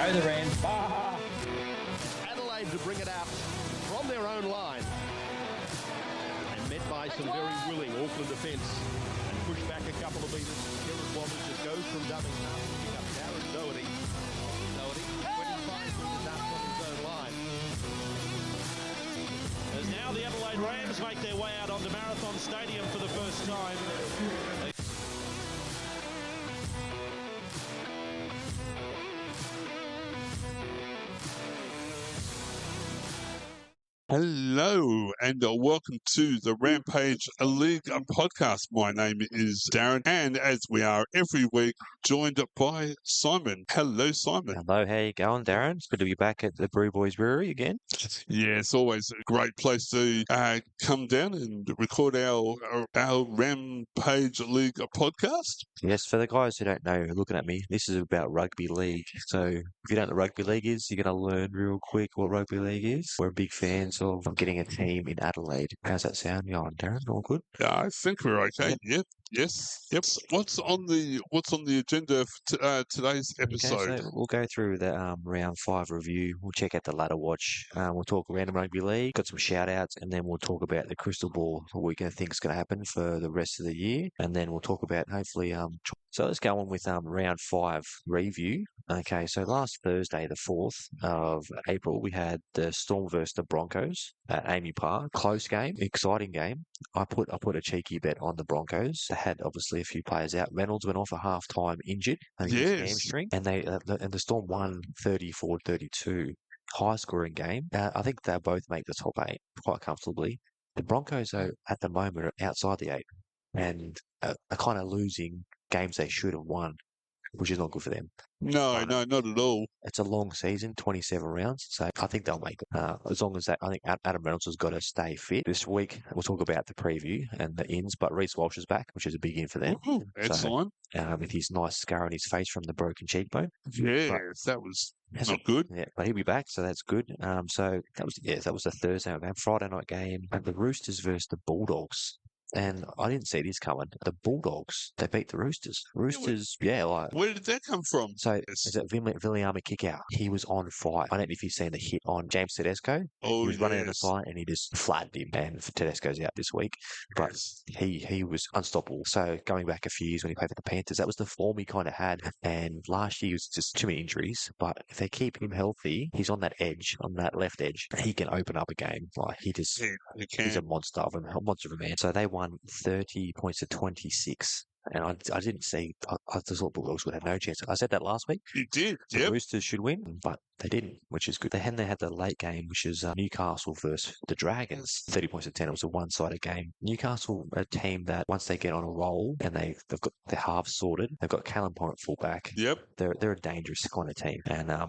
Go the Rams. Adelaide to bring it out from their own line. And met by some very willing Auckland defence. And pushed back a couple of metres. Kieran Walters just goes from dubbing half to pick up Darren Doherty. 25 metres out from his own line. As now the Adelaide Rams make their way out onto Marathon Stadium for the first time. Hello and welcome to the Rampage League podcast. My name is Darren, and as we are every week, joined by Simon. Hello, Simon. Hello, how you going, Darren? It's good to be back at the BrewBoys Brewery again. Yeah, it's always a great place to come down and record our Rampage League podcast. Yes, for the guys who don't know, looking at me, this is about rugby league. So if you don't know what rugby league is, you're going to learn real quick what rugby league is. We're big fans of getting a team in Adelaide. How's that sound? You on, Darren? All good? Yeah, I think we're okay. Yep. Yes. Yep. What's on the agenda for today's episode? Okay, so we'll go through the round 5 review. We'll check out the ladder watch. We'll talk random rugby league. Got some shout outs, and then we'll talk about the crystal ball. What we think is going to happen for the rest of the year, and then we'll talk about hopefully. So let's go on with round 5 review. Okay, so last Thursday, the 4th of April, we had the Storm versus the Broncos at Amy Park. Close game, exciting game. I put a cheeky bet on the Broncos. They had obviously a few players out. Reynolds went off at half time injured. His hamstring, and the Storm won 34-32. High scoring game. I think they'll both make the top 8 quite comfortably. The Broncos, though, at the moment are outside the 8 and are kind of losing games they should have won, which is not good for them. No, not at all. It's a long season, 27 rounds, so I think they'll make it. As long as that, I think Adam Reynolds has got to stay fit. This week, we'll talk about the preview and the ins, but Reece Walsh is back, which is a big in for them. Excellent. With his nice scar on his face from the broken cheekbone. Yeah, that was not good. Yeah, but he'll be back, so that's good. So that was the Thursday night game. Friday night game, and the Roosters versus the Bulldogs. And I didn't see this coming. The Bulldogs, they beat the Roosters. Roosters, Where did that come from? So, is it Viliame kick out? He was on fire. I don't know if you've seen the hit on James Tedesco. Oh, he was running in the side and he just flattened him. And Tedesco's out this week. But he was unstoppable. So, going back a few years when he played for the Panthers, that was the form he kind of had. And last year was just too many injuries. But if they keep him healthy, he's on that edge, on that left edge. He can open up a game. Like he's a monster of a man. So, they won 30 points to 26. And I didn't see, I just thought Bulldogs would have no chance. I said that last week. You did, The Roosters should win, but they didn't, which is good. They had the late game, which is Newcastle versus the Dragons. 30 points to 10. It was a one-sided game. Newcastle, a team that once they get on a roll and they've got their halves sorted, they've got Callum Point at fullback. Yep. They're a dangerous kind of team. And then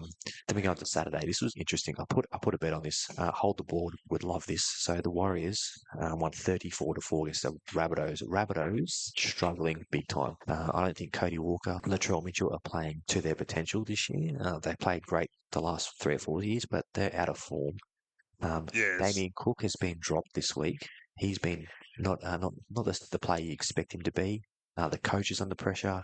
we go on to Saturday. This was interesting. I put a bet on this. Hold the board would love this. So the Warriors won 34-4 against the Rabbitohs. Rabbitohs struggling big time. I don't think Cody Walker, Latrell Mitchell are playing to their potential this year. They played great the last 3 or 4 years, but they're out of form. Damien Cook has been dropped this week. He's been not the player you expect him to be. The coach is under pressure.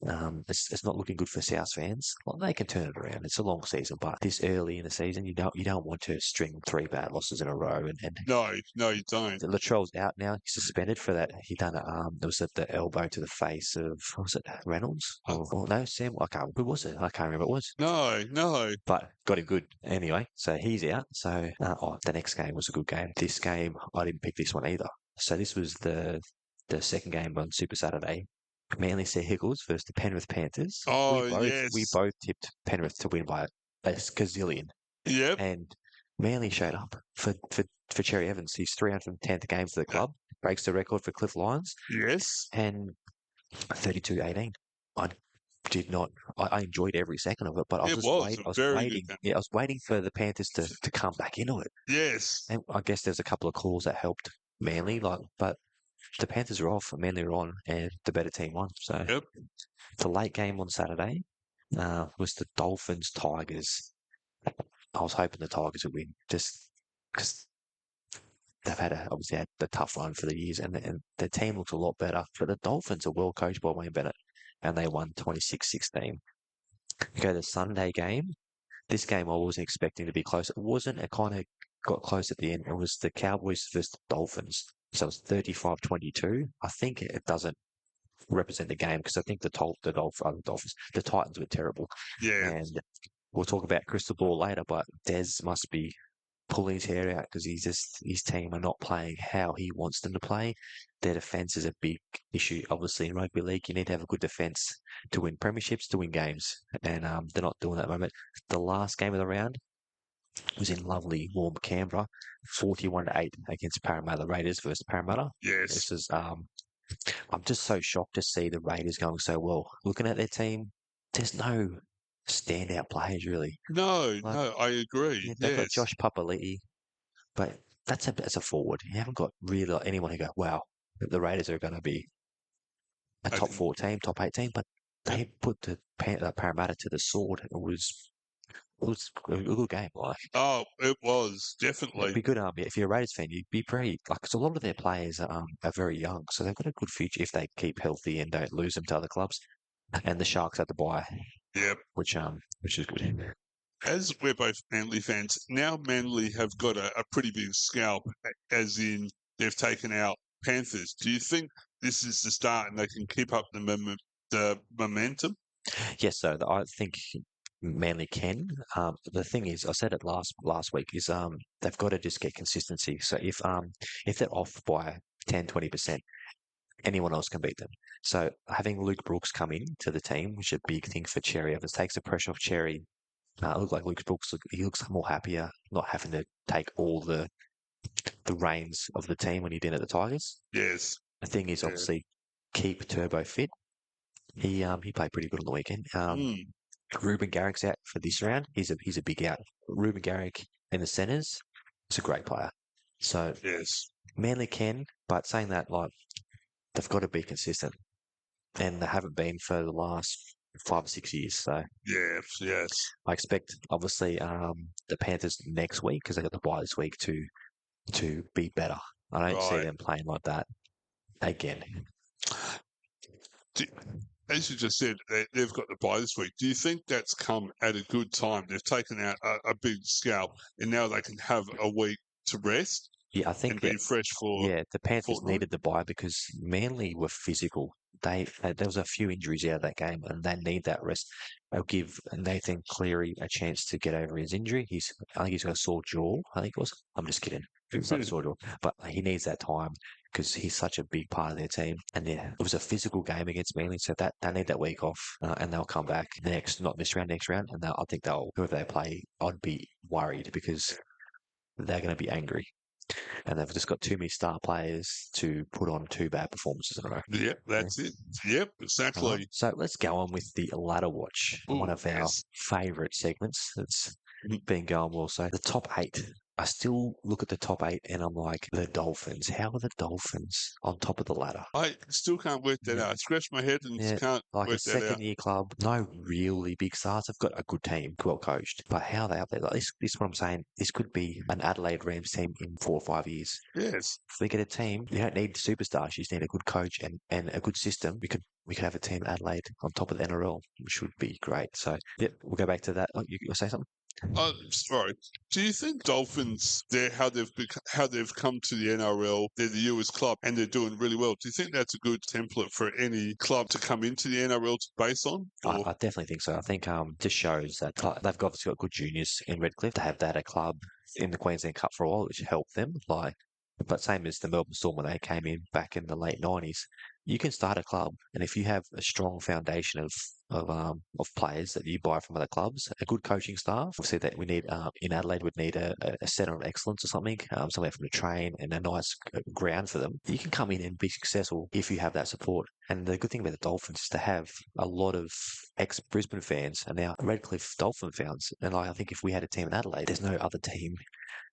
It's not looking good for South fans. Well, they can turn it around. It's a long season, but this early in the season, you don't want to string 3 bad losses in a row. And no, you don't. Latrell's out now. He's suspended for that. He done there was the elbow to the face of, was it Reynolds? Or no, Sam. Who was it? I can't remember. It was. No. But got him good anyway. So he's out. So the next game was a good game. This game, I didn't pick this one either. So this was the second game on Super Saturday. Manly Sea Eagles versus the Penrith Panthers. We both tipped Penrith to win by a gazillion. Yep. And Manly showed up for Cherry Evans. His 310th game for the club. Breaks the record for Cliff Lyons. Yes. And 32-18. I enjoyed every second of it, but I was waiting. Yeah, I was waiting for the Panthers to come back into it. Yes. And I guess there's a couple of calls that helped Manly, but the Panthers are off, Manly are on, and the better team won. So the late game on Saturday was the Dolphins-Tigers. I was hoping the Tigers would win, just because they've obviously had the tough run for the years, and the team looks a lot better. But the Dolphins are well coached by Wayne Bennett, and they won 26-16. Go to the Sunday game. this game I wasn't expecting to be close. It wasn't. It kind of got close at the end. It was the Cowboys versus the Dolphins. So it's 35-22. I think it doesn't represent the game because I think the Dolphins, the Titans were terrible. Yeah. And we'll talk about crystal ball later, but Des must be pulling his hair out because his team are not playing how he wants them to play. Their defense is a big issue. Obviously, in rugby league, you need to have a good defense to win premierships, to win games, and they're not doing that at the moment. The last game of the round was in lovely, warm Canberra, 41-8 against Parramatta Raiders versus Parramatta. Yes. This is I'm just so shocked to see the Raiders going so well. Looking at their team, there's no standout players really. No, Like, no, I agree. they've got Yes. Josh Papali'i, but that's a forward. You haven't got really like anyone who go, wow, the Raiders are going to be a top 4 team, top 8 team, but they put the Parramatta to the sword. It was a good game. Like, Oh, it was it'd definitely. be good. If you're a Raiders fan, you'd be very like. Cause a lot of their players are very young, so they've got a good future if they keep healthy and don't lose them to other clubs. And the Sharks had to buy, Yep. which is good. As we're both Manly fans, now Manly have got a pretty big scalp, as in they've taken out Panthers. Do you think this is the start and they can keep up the momentum? Yes, so I think Manly can. The thing is, I said it last week, is they've got to just get consistency. So if they're off by 10-20%, anyone else can beat them. So having Luke Brooks come in to the team, which is a big thing for Cherry, if it takes the pressure off Cherry, it looks like Luke Brooks. He looks more happier, not having to take all the reins of the team when he did at the Tigers. Yes. The thing is, Yeah. obviously, keep Turbo fit. He played pretty good on the weekend. Ruben Garrick's out for this round. He's a big out. Ruben Garrick in the centres is a great player. So Yes. Manly can, but saying that, like, they've got to be consistent, and they haven't been for the last 5 or 6 years. So Yes. Yes. I expect, obviously, the Panthers next week because they got the bye this week to be better. I don't see Right. them playing like that again. As you just said, they've got the bye this week. Do you think that's come at a good time? They've taken out a big scalp, and now they can have a week to rest Yeah, I think and be fresh for. yeah, the Panthers fortnight? needed the bye because Manly were physical. There was a few injuries out of that game, and they need that rest. They'll give Nathan Cleary a chance to get over his injury. I think he's got a sore jaw. I think it was. I'm just kidding. It's not a sore jaw, but he needs that time because he's such a big part of their team. And yeah, it was a physical game against Manly, so that they need that week off, and they'll come back not this round, next round, and I think whoever they play, I'd be worried because they're going to be angry. And they've just got too many star players to put on 2 bad performances in a row. Yep, that's it. Yep, exactly. So let's go on with the ladder watch, one Ooh, of our yes. favourite segments that's Mhm. been going well. So the top 8. I still look at the top 8 and I'm like, the Dolphins. How are the Dolphins on top of the ladder? I still can't work that out. I scratch my head and Yeah, can't like a work that out. second-year club, no really big stars. They've got a good team, well coached. But how are they out there? Like this is what I'm saying. This could be an Adelaide Rams team in 4 or 5 years. Yes. If we get a team, you don't need superstars. You just need a good coach and a good system. We could have a team at Adelaide on top of the NRL, which would be great. So yep, we'll go back to that. Oh, you say something? Sorry. Do you think Dolphins, how they've come to the NRL, they're the US club and they're doing really well? Do you think that's a good template for any club to come into the NRL to base on? I definitely think so. I think just shows that they've obviously got good juniors in Redcliffe. They have that at club in the Queensland Cup for a while, which helped them. But same as the Melbourne Storm when they came in back in the late 90s, you can start a club, and if you have a strong foundation of players that you buy from other clubs, a good coaching staff, obviously that we need in Adelaide would need a centre of excellence or something, somewhere from the train and a nice ground for them. You can come in and be successful if you have that support. And the good thing about the Dolphins is to have a lot of ex-Brisbane fans and now Redcliffe Dolphin fans. And I think if we had a team in Adelaide, there's no other team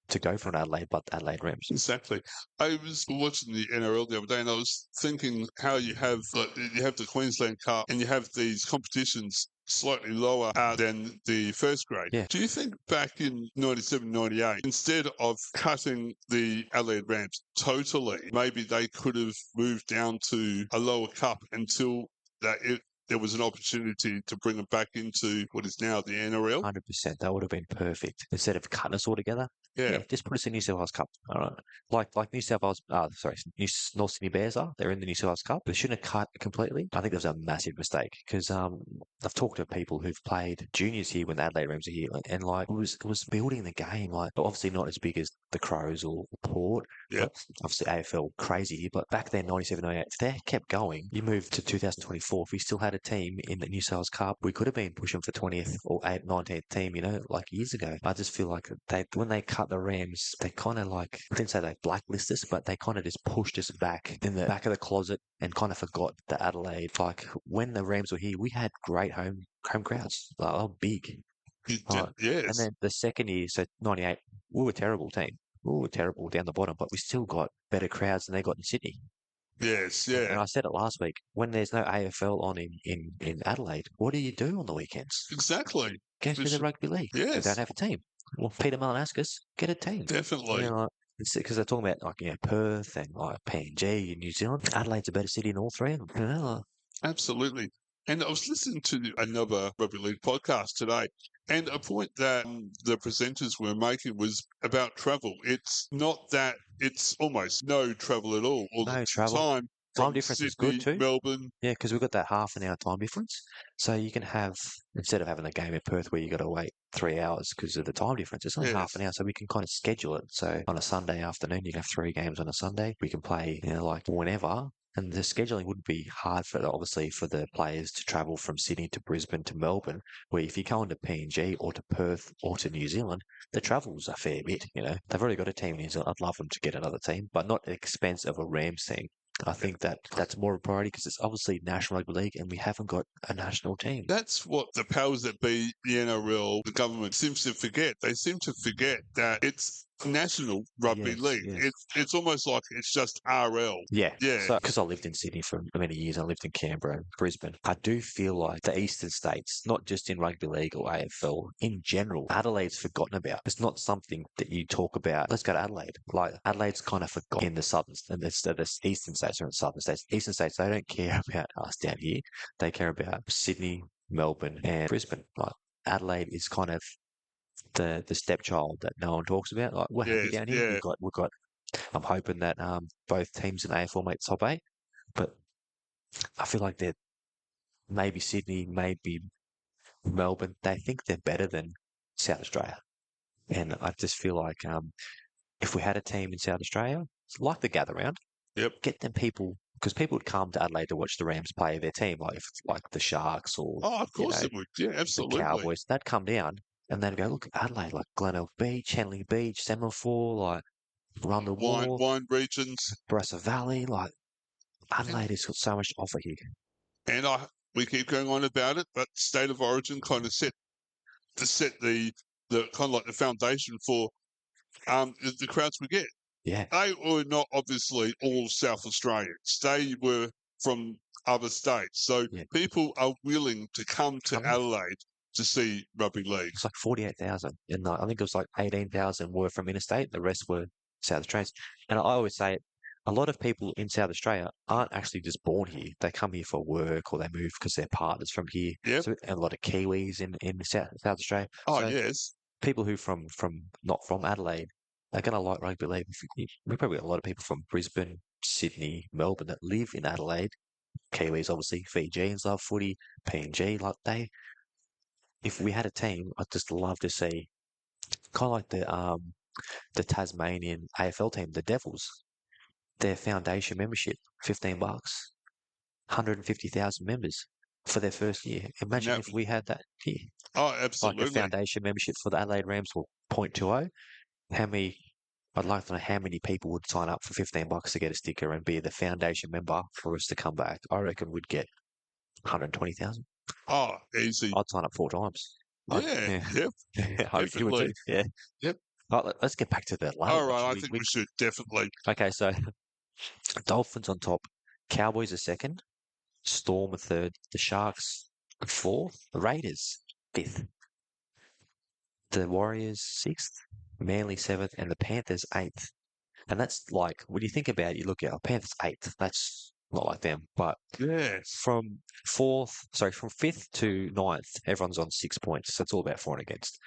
to go for an Adelaide but Adelaide Rams. Exactly. I was watching the NRL the other day and I was thinking how you have the Queensland Cup and you have these competitions slightly lower than the first grade. Yeah. Do you think back in 97, 98, instead of cutting the Adelaide Rams totally, maybe they could have moved down to a lower cup until there was an opportunity to bring them back into what is now the NRL. 100%. That would have been perfect. Instead of cutting us all together, Yeah. just put us in New South Wales Cup. All right. Like New South Wales, North Sydney Bears are. They're in the New South Wales Cup. They shouldn't have cut completely. I think that was a massive mistake because I've talked to people who've played juniors here when the Adelaide Rams are here, and like it was building the game. Like obviously not as big as the Crows or Port, Yeah. but obviously AFL crazy here. But back then, 97, 98, if they kept going, you moved to 2024. If we still had a team in the New South Wales Cup, we could have been pushing for 20th or 19th team, like years ago. I just feel like when they cut the Rams, they kind of like, I didn't say they blacklisted us, but they kind of just pushed us back in the back of the closet and kind of forgot the Adelaide. Like when the Rams were here, we had great home crowds. Like, they were big. Right. Yes. And then the second year, so 98, we were a terrible team. We were terrible down the bottom, but we still got better crowds than they got in Sydney. Yes. And Yeah. I said it last week, when there's no AFL on in Adelaide, what do you do on the weekends? Exactly. Go to the rugby league. They Yes. don't have a team. Well, Peter Malinascus, get a team. Definitely. Like, it's because they're talking about Perth and like PNG in New Zealand. Adelaide's a better city than all three of them. Like, Absolutely. And I was listening to another rugby league podcast today, and a point that the presenters were making was about travel. It's not that it's almost no travel at all no the travel. time. Time From difference is Sydney, good too. Melbourne. Yeah, because we've got that half an hour time difference. So you can have, instead of having a game in Perth where you got to wait 3 hours because of the time difference, it's only half Yes. an hour. So we can kind of schedule it. So on a Sunday afternoon, you can have 3 games on a Sunday. We can play, like whenever. And the scheduling wouldn't be hard obviously for the players to travel from Sydney to Brisbane to Melbourne, where if you go into PNG or to Perth or to New Zealand, the travel's a fair bit, They've already got a team in New Zealand. I'd love them to get another team, but not at the expense of a Rams team. I think that's more a priority because it's obviously National Rugby League and we haven't got a national team. That's what the powers that be, the NRL, the government seems to forget. They seem to forget that it's National Rugby Yes, League. yes. It's almost like it's just RL. Yeah. Yeah. So, because I lived in Sydney for many years, I lived in Canberra and Brisbane. I do feel like the eastern states, not just in rugby league or AFL, in general, Adelaide's forgotten about. It's not something that you talk about. Let's go to Adelaide. Like Adelaide's kind of forgotten in the southern, and the eastern states are in southern states. Eastern states, they don't care about us down here. They care about Sydney, Melbourne, and Brisbane. Like Adelaide is kind of the stepchild that no one talks about. Like we're happy Yes. down here. Yeah. We've got. I'm hoping that both teams in AFL make top 8, but I feel like they're maybe Sydney, maybe Melbourne. They think they're better than South Australia, and I just feel like if we had a team in South Australia, like the Gather Round, Yep. get them people. Because people would come to Adelaide to watch the Rams play their team, like if it's like the Sharks or Oh, of course it would. Yeah, the absolutely. Cowboys. They'd come down and they'd go, look, Adelaide, like Glenelg Beach, Henley Beach, Semaphore, like Run the Wall, Wine regions. Barossa Valley, like Adelaide has got so much to offer here. And we keep going on about it, but State of Origin kind of set the kind of like the foundation for the crowds we get. Yeah. They were not obviously all South Australians. They were from other states. So Yeah. people are willing to come to Adelaide to see rugby league. It's like 48,000. And I think it was like 18,000 were from interstate. The rest were South Australians. And I always say a lot of people in South Australia aren't actually just born here. They come here for work or they move because their partner's from here. Yep. So, and a lot of Kiwis in South Australia. Oh, so yes. people who from not from Adelaide are going to like rugby league. We probably got a lot of people from Brisbane, Sydney, Melbourne that live in Adelaide. Kiwis, obviously, Fijians love footy, PNG, like if we had a team, I'd just love to see kind of like the Tasmanian AFL team, the Devils, their foundation membership, $15, 150,000 members for their first year. Imagine if we had that here. Oh, Like absolutely. a foundation membership for the Adelaide Rams or 0.20. I'd like to know how many people would sign up for $15 to get a sticker and be the foundation member for us to come back. I reckon we'd get 120,000. Oh, easy. I'd sign up 4 times. Yeah. Yep. I hope you would too. Yeah. Yep. Right, let's get back to the ladder. All right, I think we should definitely. Okay, so Dolphins on top, Cowboys are second, Storm are third, the Sharks are fourth, the Raiders fifth, the Warriors sixth, Manly seventh, and the Panthers eighth. And that's like when you think about it, you look at Panthers eighth. That's not like them. But Yes. from from fifth to ninth, everyone's on 6 points. So it's all about for and against.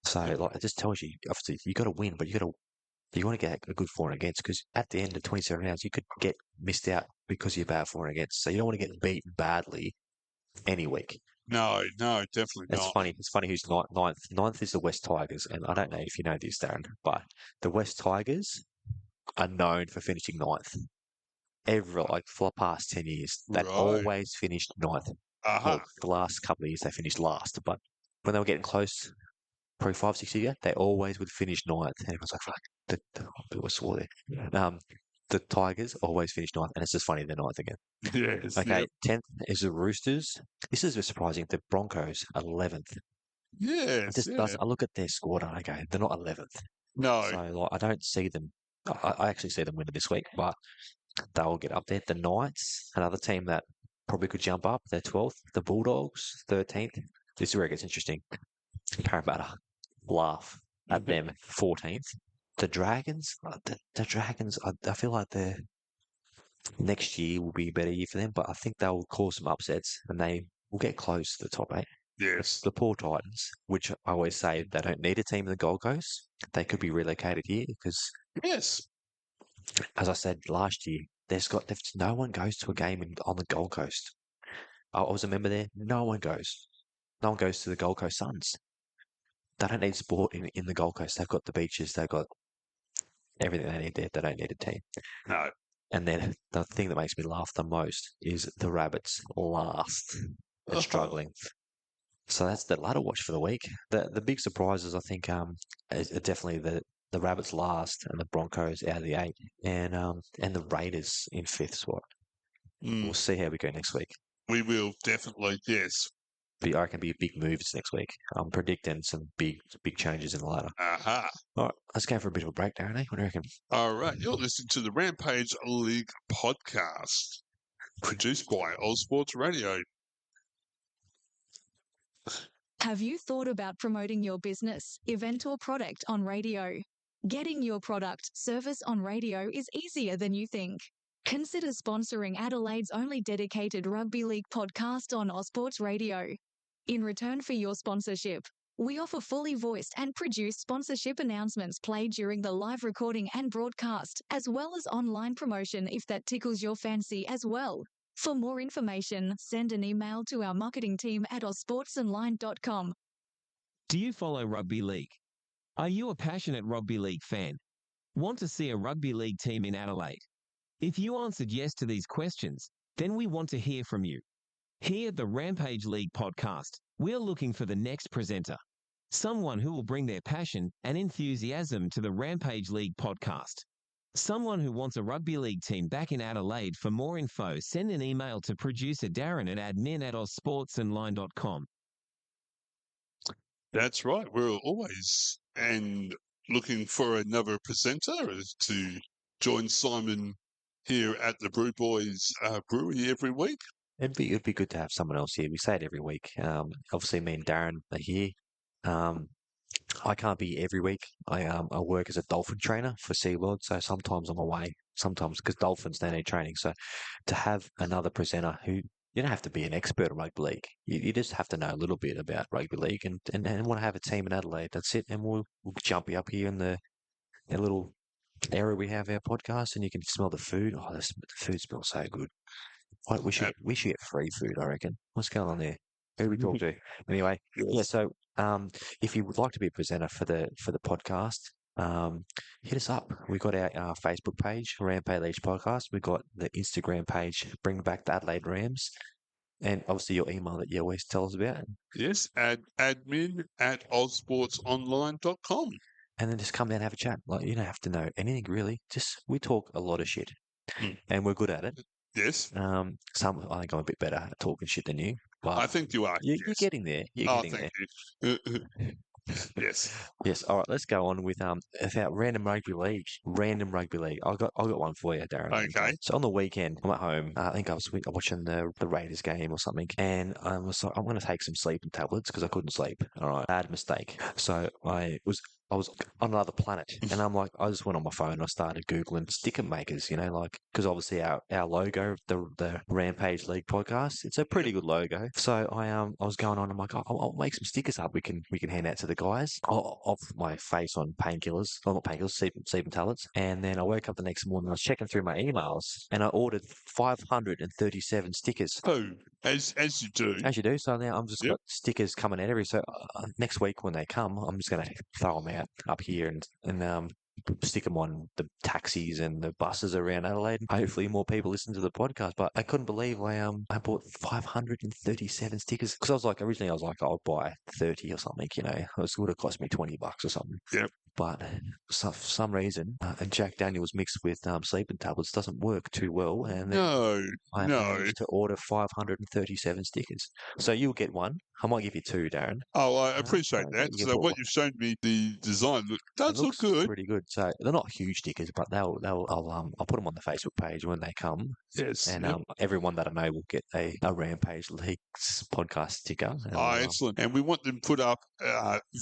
So like it just tells you, obviously, you got to win, but you want to get a good for and against because at the end of 27 rounds, you could get missed out because you're bad for and against. So you don't want to get beaten badly any week. No, definitely It's not. funny. It's funny who's ninth. Ninth is the West Tigers, and I don't know if you know this, Darren, but the West Tigers are known for finishing ninth. Like for the past 10 years, they've Right. always finished ninth. Aha. Well, the last couple of years they finished last, but when they were getting close, probably 5, 6 years ago, they always would finish ninth. And everyone's like, fuck, people swore there. The Tigers always finish ninth, and it's just funny they're ninth again. Yes. Okay, Yep. 10th is the Roosters. This is surprising. The Broncos, 11th. It Yes. just Yeah. doesn't. I look at their squad and I go, they're not 11th. No. So like, I don't see them. I actually see them winning this week, but they'll get up there. The Knights, another team that probably could jump up. They're 12th. The Bulldogs, 13th. This is where it gets interesting. Parramatta, laugh at them, 14th. The Dragons, the Dragons, I feel like next year will be a better year for them, but I think they'll cause some upsets and they will get close to the top 8. Yes. The poor Titans, which I always say they don't need a team in the Gold Coast. They could be relocated here because, Yes. as I said last year, no one goes to a game on the Gold Coast. I was a member there. No one goes. No one goes to the Gold Coast Suns. They don't need sport in the Gold Coast. They've got the beaches. They've got everything they need there. They don't need a team. No. And then the thing that makes me laugh the most is the Rabbits last and struggling. So that's the ladder watch for the week. The big surprises, I think, are definitely the Rabbits last and the Broncos out of the 8, and the Raiders in 5th spot. We'll see how we go next week. We will definitely. Yes. But I reckon be big moves next week. I'm predicting some big changes in the ladder. Aha. All right, let's go for a bit of a break, Darren. What do you reckon? All right. You're listening to the Rampage League podcast, produced by Oz Sports Radio. Have you thought about promoting your business, event, or product on radio? Getting your product, service on radio is easier than you think. Consider sponsoring Adelaide's only dedicated rugby league podcast on Oz Sports Radio. In return for your sponsorship, we offer fully voiced and produced sponsorship announcements played during the live recording and broadcast, as well as online promotion if that tickles your fancy as well. For more information, send an email to our marketing team at ozsportsonline.com. Do you follow rugby league? Are you a passionate rugby league fan? Want to see a rugby league team in Adelaide? If you answered yes to these questions, then we want to hear from you. Here at the Rampage League podcast, we're looking for the next presenter. Someone who will bring their passion and enthusiasm to the Rampage League podcast. Someone who wants a rugby league team back in Adelaide. For more info, send an email to producer Darren at admin@ozsportsonline.com. That's right. We're always looking for another presenter to join Simon here at the BrewBoys Brewery every week. It'd be good to have someone else here. We say it every week. Obviously, me and Darren are here. I can't be every week. I work as a dolphin trainer for SeaWorld, so sometimes I'm away. Sometimes because dolphins they need training. So to have another presenter who you don't have to be an expert on rugby league. You just have to know a little bit about rugby league and want to have a team in Adelaide. That's it. And we'll jump you up here in the little area we have our podcast, and you can smell the food. Oh, the food smells so good. We should get free food, I reckon. What's going on there? Who do we talk to? Anyway, yeah. So, if you would like to be a presenter for the podcast, hit us up. We got our Facebook page, Rampage League Podcast. We got the Instagram page, Bring Back the Adelaide Rams, and obviously your email that you always tell us about. Yes, admin@ozsportsonline.com. And then just come down and have a chat. Like you don't have to know anything really. Just we talk a lot of shit, and we're good at it. Yes. I think I'm a bit better at talking shit than you. But I think you are. You're getting there. Thank you. Yes. Yes. All right. Let's go on with about random rugby league. Random rugby league. I got one for you, Darren. Okay. So on the weekend, I'm at home. I think I was watching the Raiders game or something, and I was like, I'm going to take some sleeping tablets because I couldn't sleep. All right. Bad mistake. So I was I was on another planet, and I'm like, I just went on my phone and I started Googling sticker makers, because obviously our logo, the Rampage League podcast, it's a pretty good logo. So I was going on, I'm like, I'll make some stickers up. We can hand out to the guys of my face on painkillers, well, not painkillers, sebum tablets. And then I woke up the next morning, I was checking through my emails, and I ordered 537 stickers. Oh, as you do. As you do. So now I'm just got stickers coming out so next week when they come, I'm just going to throw them out up here and stick them on the taxis and the buses around Adelaide. Hopefully more people listen to the podcast. But I couldn't believe I bought 537 stickers because originally I was like, I'll buy 30 or something. It would have cost me $20 or something. Yep. But for some reason, Jack Daniels mixed with sleeping tablets doesn't work too well. And I managed to order 537 stickers. So you'll get one. I might give you two, Darren. Oh, I appreciate that. So what you've shown me, the design does look good. Pretty good. So they're not huge stickers, but I'll put them on the Facebook page when they come. Yes. And everyone that I know will get a Rampage Leagues podcast sticker. Excellent. And we want them put up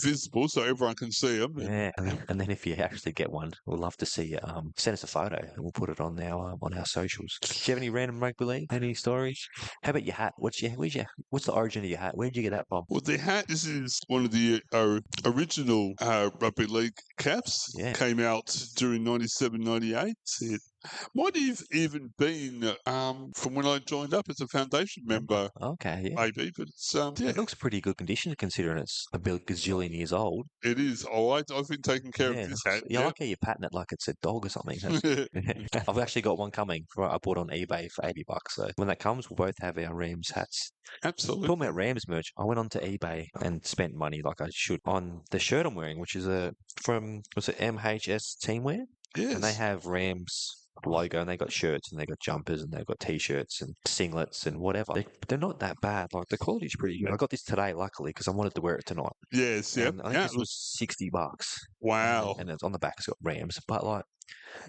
visible so everyone can see them. Yeah. And then if you actually get one, we'll love to see you. Send us a photo and we'll put it on our socials. Do you have any random rugby league? Any stories? How about your hat? What's the origin of your hat? Where did you get that from? Well, the hat, this is one of the original rugby league caps. Yeah. Came out during 97, 98. It might have even been from when I joined up as a foundation member. Okay, yeah. Maybe, but it's It looks pretty good condition considering it's a gazillion years old. It is. Oh, I've been taking care of this hat. Yeah, I like how you pattern it like it's a dog or something. I've actually got one coming. I bought on eBay for $80. So when that comes, we'll both have our Rams hats. Absolutely. Talking about Rams merch, I went onto eBay and spent money like I should on the shirt I'm wearing, which is from MHS Teamwear. Yes. And they have Rams logo and they got shirts and they got jumpers and they've got t-shirts and singlets and whatever. They're not that bad. Like the quality's pretty good. I got this today luckily because I wanted to wear it tonight. Yes, yeah. I think this was $60. Wow. And it's on the back it's got Rams. But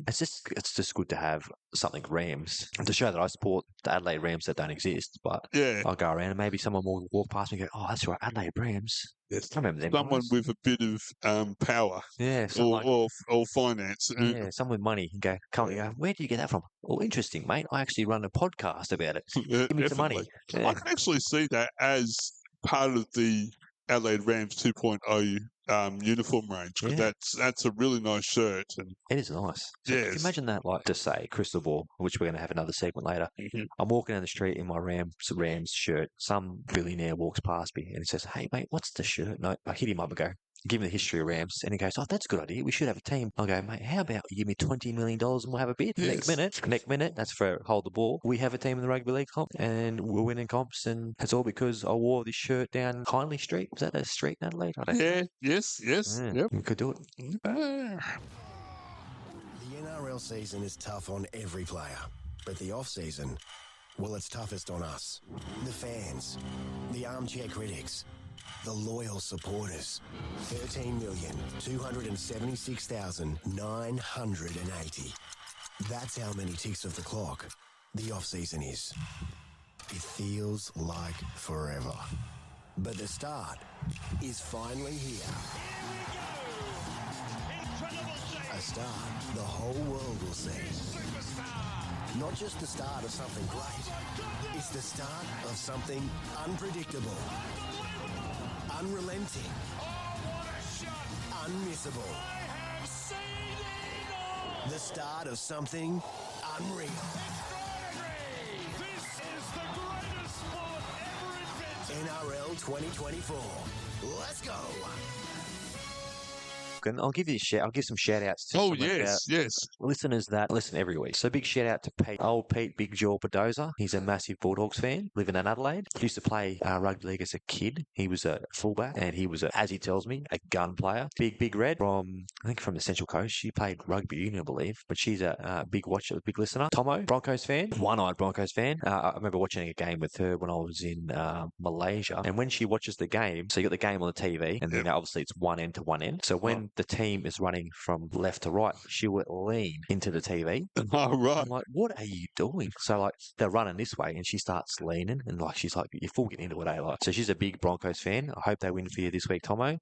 it's just good to have something Rams to show that I support the Adelaide Rams that don't exist. But I'll go around and maybe someone will walk past me and go, oh, that's right, Adelaide Rams. Yes. I remember them Someone guys. with a bit of power. Yeah. Or finance. Yeah, someone with money can go, come and go, where do you get that from? Well, interesting, mate. I actually run a podcast about it. Give me some money. Yeah. I can actually see that as part of the Adelaide Rams 2.0 uniform range because that's a really nice shirt. And it is nice. So yes. Can you imagine that, like, to say, crystal ball, which we're going to have another segment later. Mm-hmm. I'm walking down the street in my Rams shirt. Some billionaire walks past me and he says, hey, mate, what's the shirt? No, I hit him up and go, give him the history of Rams. And he goes, oh, that's a good idea. We should have a team. I'll go, mate, how about you give me $20 million and we'll have a bid? Yes. Next minute, that's for hold the ball. We have a team in the rugby league comp and we're winning comps. And it's all because I wore this shirt down Hindley Street. Was that a street in Adelaide? Yes. Yep. We could do it. The NRL season is tough on every player, but the off-season, well, it's toughest on us. The fans, the armchair critics, the loyal supporters. 13,276,980. That's how many ticks of the clock the off-season is. It feels like forever. But the start is finally here. A start the whole world will see. Not just the start of something great, it's the start of something unpredictable, unrelenting, unmissable. The start of something unreal. This is the greatest sport ever invented. NRL 2024. Let's go. And I'll give some shout outs to yes. listeners that listen every week. So big shout out to Pete Big Jaw Padoza. He's a massive Bulldogs fan, living in Adelaide. He used to play rugby league as a kid. He was a fullback and he was, as he tells me, a gun player. Big Red from the Central Coast. She played rugby union, I believe, but she's a big watcher, big listener. Tomo, Broncos fan, one-eyed Broncos fan. I remember watching a game with her when I was in Malaysia. And when she watches the game, so you got the game on the TV and then obviously it's one end to one end. So when the team is running from left to right, she would lean into the TV. Oh, right. I'm like, what are you doing? So like they're running this way and she starts leaning and like she's like, you're full getting into it, eh? Like, so she's a big Broncos fan. I hope they win for you this week, Tomo.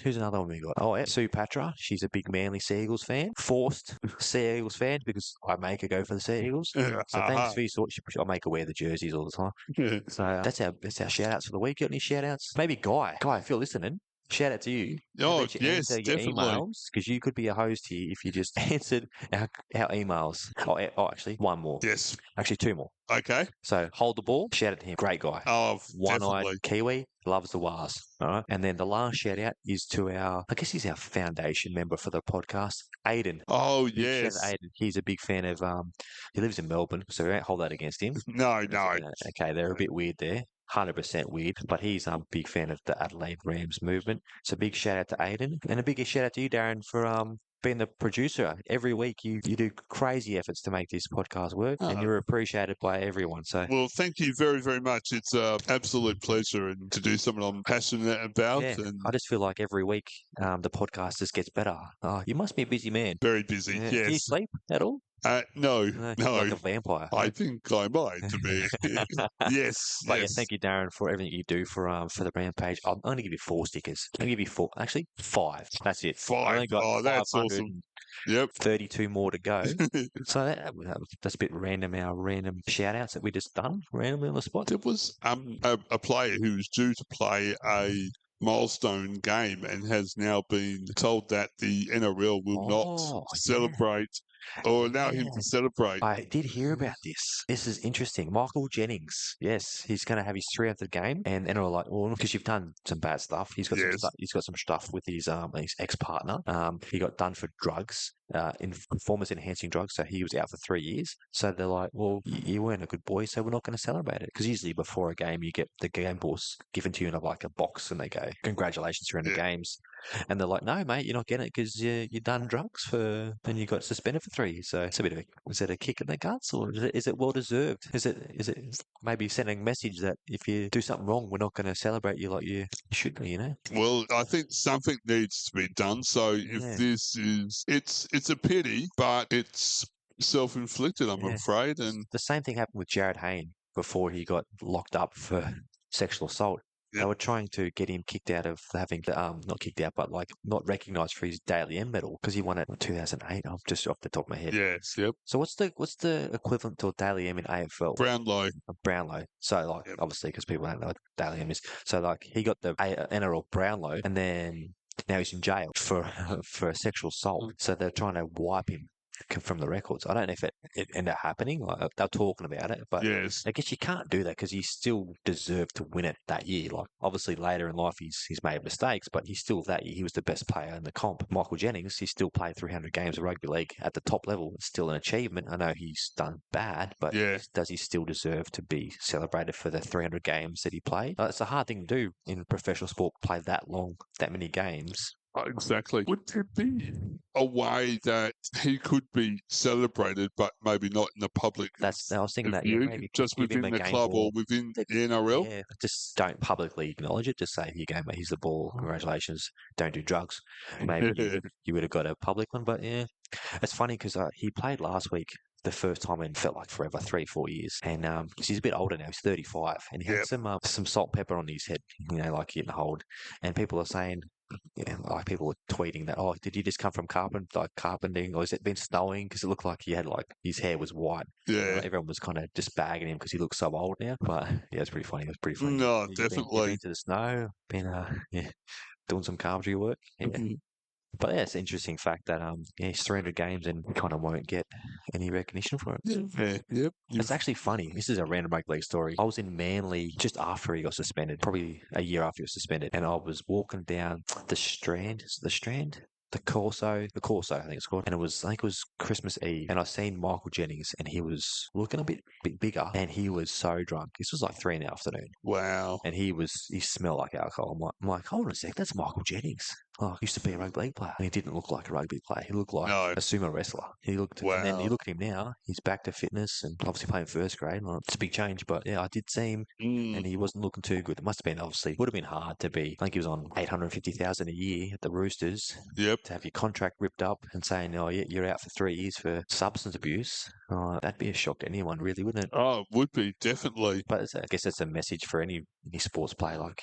Who's another one we got? Oh, yeah, Sue Patra. She's a big Manly Sea Eagles fan. Forced Sea Eagles fan because I make her go for the Sea Eagles. So thanks for your support. I make her wear the jerseys all the time. So that's our shout outs for the week. Got any shout outs? Maybe Guy, if you're listening, shout out to you. Oh, Bet you yes, answer your definitely. emails because you could be a host here if you just answered our emails. Oh, actually, one more. Yes. Actually, two more. Okay. So hold the ball. Shout out to him. Great guy. Oh, One-eyed definitely. Kiwi. Loves the Wars. All right. And then the last shout out is to I guess he's our foundation member for the podcast, Aiden. Oh, Big shout out yes. to Aiden. He's a big fan of, he lives in Melbourne, so we won't hold that against him. No. Okay, they're a bit weird there. 100% weird, but he's a big fan of the Adelaide Rams movement. So big shout out to Aiden, and a big shout out to you, Darren, for being the producer. Every week you do crazy efforts to make this podcast work, and you're appreciated by everyone. So Well, thank you very, very much. It's an absolute pleasure and to do something I'm passionate about. yeah, And I just feel like every week the podcast just gets better. Oh, you must be a busy man. very busy. Yeah. Do you Yes. sleep at all? No. You're like a vampire. I think I might to be. Yes. But yeah, yes. thank you, Darren, for everything you do for the brand page. I'm going to give you 4 stickers. I'll give you 4. Actually, 5. That's it. I 5. only got Oh, that's awesome. Yep. 32 more to go. So that's a bit random. Our random shout outs that we just done randomly on the spot. There was a player who was due to play a milestone game and has now been told that the NRL will not celebrate or allow him to celebrate. I did hear about this. This is interesting. Michael Jennings. Yes, he's going to have his 300th game, and NRL are like, well, because you've done some bad stuff. He's got some stuff. He's got some stuff with his ex-partner. He got done for drugs. In performance-enhancing drugs, so he was out for 3 years. So they're like, well, you weren't a good boy, so we're not going to celebrate it. Because usually before a game, you get the game balls given to you in like a box, and they go, congratulations, you're in the games. And they're like, no, mate, you're not getting it because you've done drugs and you got suspended for 3 years. So it's a bit of is it a kick in the guts, or is it well deserved? Is it maybe sending a message that if you do something wrong, we're not going to celebrate you like you should be, you know? Well, I think something needs to be done. So if this is, it's a pity, but it's self-inflicted, I'm afraid. And the same thing happened with Jared Hayne before he got locked up for sexual assault. They were trying to get him kicked out of having the, not kicked out, but like not recognised for his Daily M medal because he won it in 2008. I'm just off the top of my head. Yes, yep. So what's the equivalent to a Daily M in AFL? Brownlow. Brownlow. So like obviously because people don't know what Daily M is. So like he got the NRL Brownlow and then now he's in jail for sexual assault. So they're trying to wipe him from the records. I don't know if it ended up happening. Like, they're talking about it, but I guess you can't do that because he still deserved to win it that year. Like obviously later in life he's made mistakes, but he's still that year he was the best player in the comp. Michael Jennings, he still played 300 games of rugby league at the top level. It's still an achievement. I know he's done bad, but does he still deserve to be celebrated for the 300 games that he played? It's a hard thing to do in professional sport, play that long, that many games. Exactly. Would there be a way that he could be celebrated, but maybe not in the public? I was thinking that maybe just within the club or within the NRL. Yeah, just don't publicly acknowledge it. Just say, "Here you go, mate. Here's the ball. Congratulations. Don't do drugs." Maybe you would have got a public one, but yeah, it's funny because he played last week. The first time in felt like forever, 3-4 years, and he's a bit older now. He's 35, and he had some salt pepper on his head, like getting hold. And people are saying, like people were tweeting that, oh, did you just come from carpenting, or has it been snowing? Because it looked like he had his hair was white. Yeah, everyone was kind of just bagging him because he looks so old now. But yeah, it's pretty funny. It was pretty funny. No, definitely. Been to the snow, been doing some carpentry work. Yeah. But yeah, it's an interesting fact that he's 300 games and kind of won't get any recognition for it. Yep. It's actually funny. This is a random rugby league story. I was in Manly just after he got suspended, probably a year after he was suspended, and I was walking down the Strand, the Corso, I think it's called, and I think it was Christmas Eve, and I seen Michael Jennings, and he was looking a bit bigger, and he was so drunk. This was like 3 in the afternoon. Wow. And he smelled like alcohol. I'm like, hold on a sec, that's Michael Jennings. oh, he used to be a rugby league player. And he didn't look like a rugby player. He looked like No. a sumo wrestler. And then you Wow. look at him now, he's back to fitness and obviously playing first grade. Well, it's a big change, but yeah, I did see him and he wasn't looking too good. It must have been, obviously, would have been hard to be, I think he was on 850,000 a year at the Roosters. Yep. To have your contract ripped up and saying, oh, yeah, you're out for 3 years for substance abuse. That'd be a shock to anyone, really, wouldn't it? Oh, it would be, definitely. But I guess that's a message for any sports player. Like,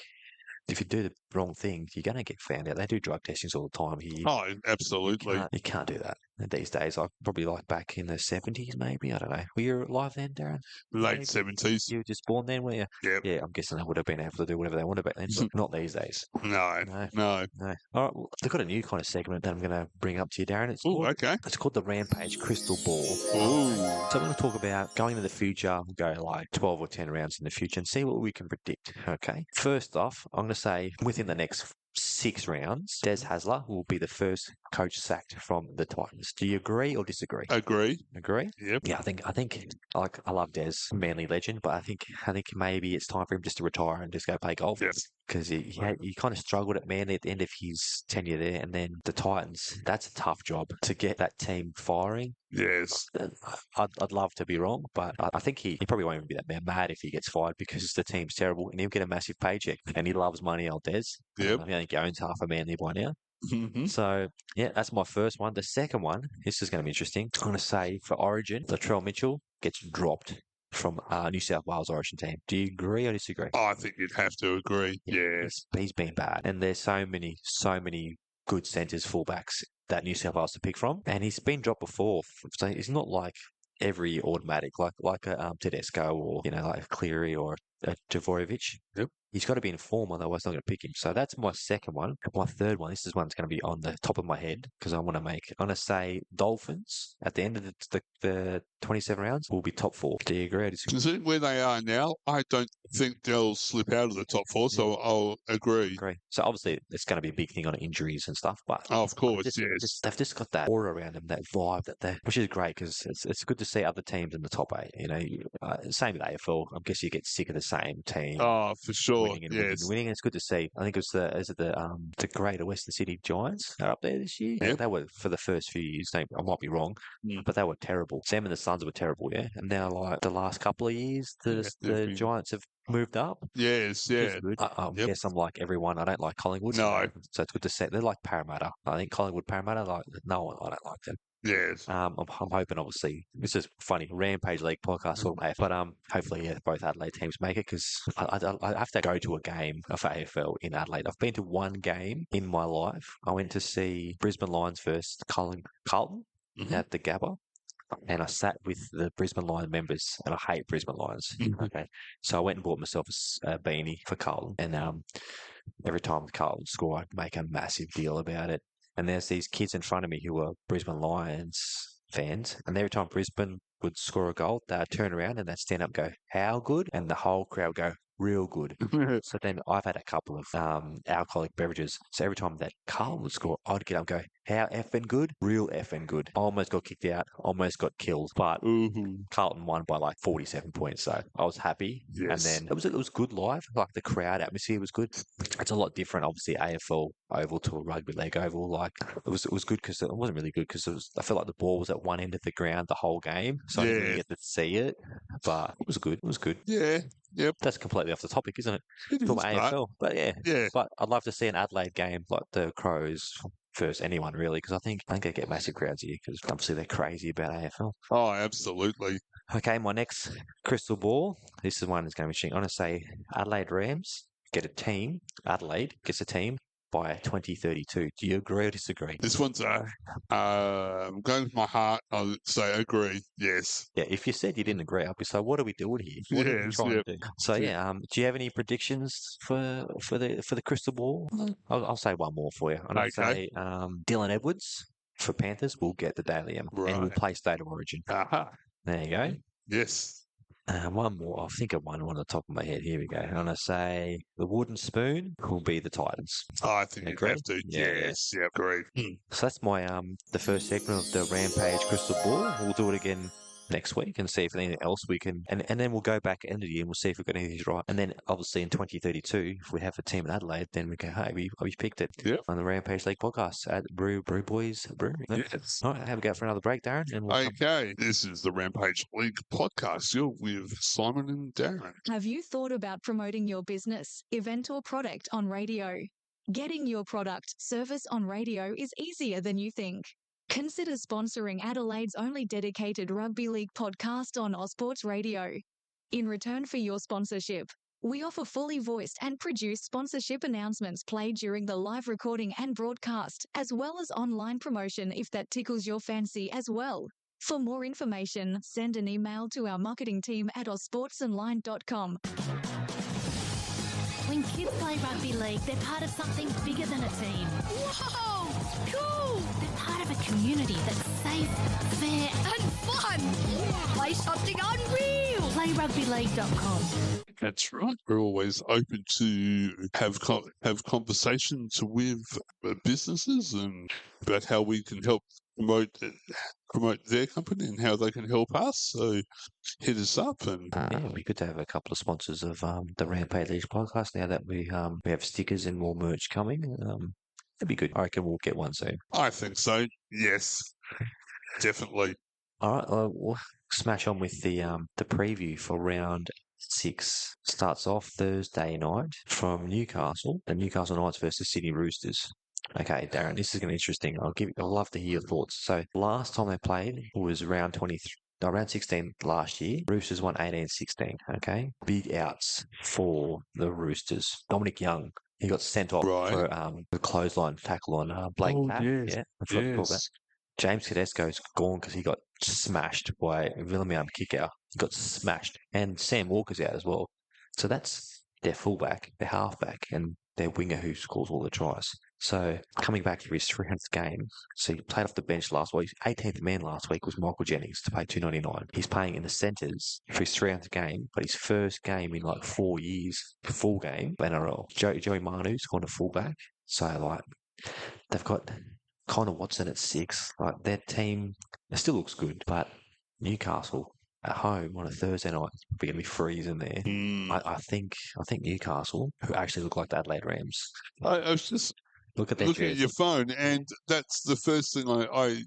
if you do the wrong thing, you're going to get found out. They do drug testings all the time here. Oh, absolutely. You can't do that these days. Like probably like back in the 70s, maybe. I don't know. Were you alive then, Darren? Late 70s. You were just born then, were you? Yep. Yeah, I'm guessing they would have been able to do whatever they wanted back then, but not these days. No. All right, well, they've got a new kind of segment that I'm going to bring up to you, Darren. It's called the Rampage Crystal Ball. Ooh. So I'm going to talk about going into the future. We'll go like 12 or 10 rounds in the future and see what we can predict. Okay. First off, I'm going to say within the next 6 rounds, Des Hasler will be the first coach sacked from the Titans. Do you agree or disagree? Agree. Agree? Yep. Yeah, I think like I love Des, Manly legend, but I think maybe it's time for him just to retire and just go play golf. Yes. Because he kind of struggled at Manly at the end of his tenure there, and then the Titans. That's a tough job to get that team firing. Yes. I'd love to be wrong, but I think he probably won't even be that mad if he gets fired because the team's terrible and he'll get a massive paycheck. And he loves money, old Des. Yep. I think he owns half a Manly by now. Mm-hmm. So, yeah, that's my first one. The second one, this is going to be interesting. I'm going to say for Origin, Latrell Mitchell gets dropped from New South Wales Origin team. Do you agree or disagree? I think you'd have to agree. Yes. He's been bad. And there's so many good centres, fullbacks that New South Wales to pick from. And he's been dropped before. So it's not like every automatic, like a Tedesco or, like Cleary or a Dvojevic. Yep. He's got to be in form, otherwise I'm not going to pick him. So that's my second one. My third one, this is one that's going to be on the top of my head because I'm going to say Dolphins at the end of the 27 rounds will be top 4. Do you agree or disagree? Considering where they are now, I don't think they'll slip out of the top 4, so I'll agree. So obviously it's going to be a big thing on injuries and stuff, but of course, yes. They've just got that aura around them, that vibe which is great because it's good to see other teams in the top 8. Same with AFL. I guess you get sick of the same team. Oh, for sure. Winning. And it's good to see. I think it was the Greater Western Sydney Giants are up there this year. Yep. They were for the first few years. I might be wrong, but they were terrible. Sam and the Suns were terrible, yeah. And now, like the last couple of years, the Giants have moved up. Yes, yeah. I guess I'm like everyone. I don't like Collingwood. No. So it's good to see. They're like Parramatta. I think Collingwood, Parramatta, I don't like them. Yes. I'm hoping, obviously, this is funny, Rampage League podcast all day, but hopefully both Adelaide teams make it because I have to go to a game of AFL in Adelaide. I've been to one game in my life. I went to see Brisbane Lions versus Carlton at the Gabba. And I sat with the Brisbane Lions members, and I hate Brisbane Lions. Okay, so I went and bought myself a beanie for Carlton, and every time Carlton score, I'd make a massive deal about it. And there's these kids in front of me who were Brisbane Lions fans, and every time Brisbane would score a goal, they'd turn around and they'd stand up and go, "How good?" And the whole crowd would go, "Real good." So then I've had a couple of alcoholic beverages. So every time that Carl would score, I'd get up and go, "How effing good? Real effing good." I almost got kicked out, almost got killed, but Carlton won by like 47 points. So I was happy. Yes. And then it was good live. Like the crowd atmosphere was good. It's a lot different, obviously, AFL oval to a rugby league oval. Like it was good because it wasn't really good because I felt like the ball was at one end of the ground the whole game. So I didn't really get to see it, but it was good. It was good. Yeah. Yep. That's completely off the topic, isn't it? It is, AFL. But yeah. But I'd love to see an Adelaide game like the Crows versus anyone really, because I think they get massive crowds here because obviously they're crazy about AFL. Oh, absolutely. Okay, my next crystal ball. This is one that's going to be interesting. I'm going to say Adelaide Rams get a team. Adelaide gets a team by 2032. Do you agree or disagree? This one's going with my heart. I'll say agree. Yes. Yeah. If you said you didn't agree, I'd be so. What are we doing here? What are we trying to do? So do you have any predictions for the crystal ball? I'll say one more for you. I'm going to say Dylan Edwards for Panthers will get the Daily M and will play State of Origin. There you go. Yes. One more. I'll think of one on the top of my head. Here we go. I'm going to say the wooden spoon will be the Titans. I think you have to. Yes. Yeah, great. So that's my the first segment of the Rampage Crystal Ball. We'll do it again next week and see if anything else we can, and then we'll go back at the end of the year and we'll see if we've got anything right. And then obviously in 2032, if we have a team in Adelaide, then we go, hey, we picked it on the Rampage League podcast at BrewBoys Brewery. Yes. All right, have a go for another break, Darren. And we'll Okay, this is the Rampage League podcast. You're with Simon and Darren. Have you thought about promoting your business, event, or product on radio? Getting your product, service on radio is easier than you think. Consider sponsoring Adelaide's only dedicated rugby league podcast on Ausports Radio. In return for your sponsorship, we offer fully voiced and produced sponsorship announcements played during the live recording and broadcast, as well as online promotion if that tickles your fancy as well. For more information, send an email to our marketing team at ausportsonline.com. When kids play rugby league, they're part of something bigger than a team. Whoa! Cool! They're part of a community that's safe, fair and fun. Play something unreal. PlayRugbyLeague.com. That's right. We're always open to have conversations with businesses and about how we can help promote their company and how they can help us. So hit us up. And it'd be good to have a couple of sponsors of the Rampage League podcast now that we have stickers and more merch coming. That'd be good. I reckon we'll get one soon. I think so. Yes, definitely. All right, we'll smash on with the preview for round 6. Starts off Thursday night from Newcastle. The Newcastle Knights versus Sydney Roosters. Okay, Darren, this is going to be interesting. I'd love to hear your thoughts. So last time they played was round 16 last year. Roosters won 18-16. Okay, big outs for the Roosters. Dominic Young, he got sent off for the clothesline tackle on Blake Tapp. Yes. Yeah, I forgot to call that. James Tedesco's gone because he got smashed by William Kickout. He got smashed. And Sam Walker's out as well. So that's their fullback, their halfback, and their winger who scores all the tries. So coming back for his 300th game, so he played off the bench last week. 18th man last week was Michael Jennings to pay $2.99. He's playing in the centres for his 300th game, but his first game in like 4 years, full game, NRL. Joey Manu's gone to fullback. So like they've got Connor Watson at 6. Like their team, it still looks good, but Newcastle at home on a Thursday night is probably going to be freezing there. I think Newcastle, who actually look like the Adelaide Rams. I was just looking at your phone, and that's the first thing I